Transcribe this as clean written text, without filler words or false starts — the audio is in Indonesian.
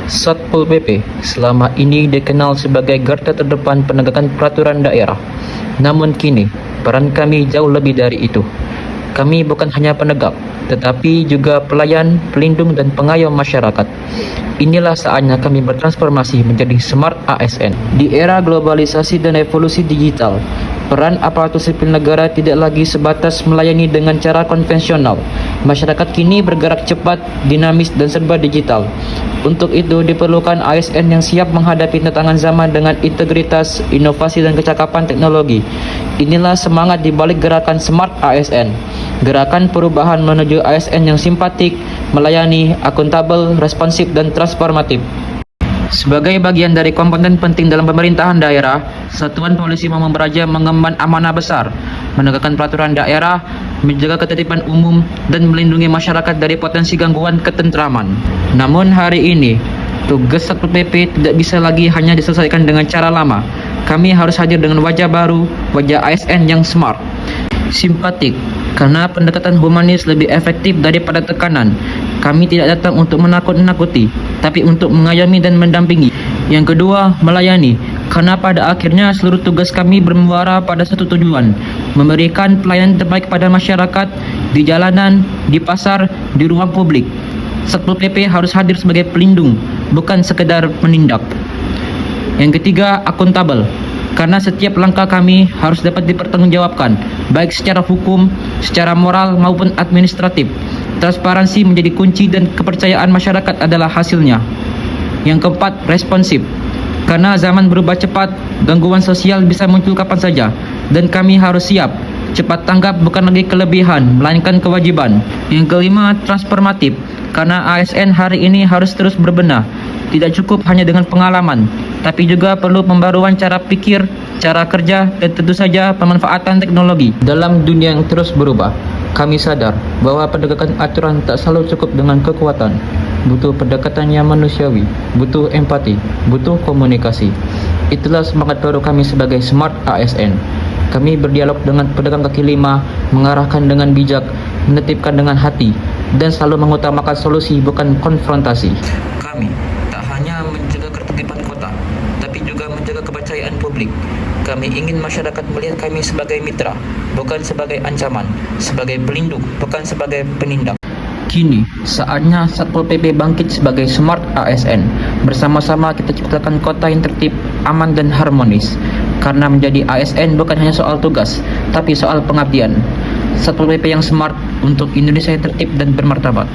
Satpol PP selama ini dikenal sebagai garda terdepan penegakan peraturan daerah. Namun kini, peran kami jauh lebih dari itu. Kami bukan hanya penegak, tetapi juga pelayan, pelindung, dan pengayom masyarakat. Inilah saatnya kami bertransformasi menjadi Smart ASN. Di era globalisasi dan evolusi digital, peran aparatur sipil negara tidak lagi sebatas melayani dengan cara konvensional. Masyarakat kini bergerak cepat, dinamis, dan serba digital. Untuk itu diperlukan ASN yang siap menghadapi tantangan zaman dengan integritas, inovasi, dan kecakapan teknologi. Inilah semangat di balik gerakan Smart ASN. Gerakan perubahan menuju ASN yang simpatik, melayani, akuntabel, responsif, dan transformatif. Sebagai bagian dari komponen penting dalam pemerintahan daerah, Satuan Polisi Pamong Praja mengemban amanah besar, menegakkan peraturan daerah, menjaga ketertiban umum, dan melindungi masyarakat dari potensi gangguan ketentraman. Namun hari ini, tugas Satpol PP tidak bisa lagi hanya diselesaikan dengan cara lama. Kami harus hadir dengan wajah baru, wajah ASN yang smart, simpatik, karena pendekatan humanis lebih efektif daripada tekanan. Kami tidak datang untuk menakut-nakuti, tapi untuk mengayomi dan mendampingi. Yang kedua, melayani, karena pada akhirnya seluruh tugas kami bermuara pada satu tujuan, memberikan pelayanan terbaik pada masyarakat, di jalanan, di pasar, di ruang publik. Satpol PP harus hadir sebagai pelindung, bukan sekedar penindak. Yang ketiga, akuntabel, karena setiap langkah kami harus dapat dipertanggungjawabkan, baik secara hukum, secara moral, maupun administratif. Transparansi menjadi kunci dan kepercayaan masyarakat adalah hasilnya. Yang keempat, responsif, karena zaman berubah cepat, gangguan sosial bisa muncul kapan saja, dan kami harus siap. Cepat tanggap bukan lagi kelebihan, melainkan kewajiban. Yang kelima, transformatif, karena ASN hari ini harus terus berbenah. Tidak cukup hanya dengan pengalaman, tapi juga perlu pembaruan cara pikir, cara kerja, dan tentu saja pemanfaatan teknologi. Dalam dunia yang terus berubah, kami sadar bahwa penegakan aturan tak selalu cukup dengan kekuatan. Butuh pendekatan yang manusiawi, butuh empati, butuh komunikasi. Itulah semangat baru kami sebagai Smart ASN. Kami berdialog dengan pedagang kaki lima, mengarahkan dengan bijak, menetipkan dengan hati, dan selalu mengutamakan solusi bukan konfrontasi. Kami tak hanya menjaga ketertiban kota, tapi juga menjaga kepercayaan publik. Kami ingin masyarakat melihat kami sebagai mitra, bukan sebagai ancaman, sebagai pelindung, bukan sebagai penindak. Kini, saatnya Satpol PP bangkit sebagai Smart ASN. Bersama-sama kita ciptakan kota yang tertib, aman, dan harmonis. Karena menjadi ASN bukan hanya soal tugas, tapi soal pengabdian. Satpol PP yang smart untuk Indonesia yang tertib dan bermartabat.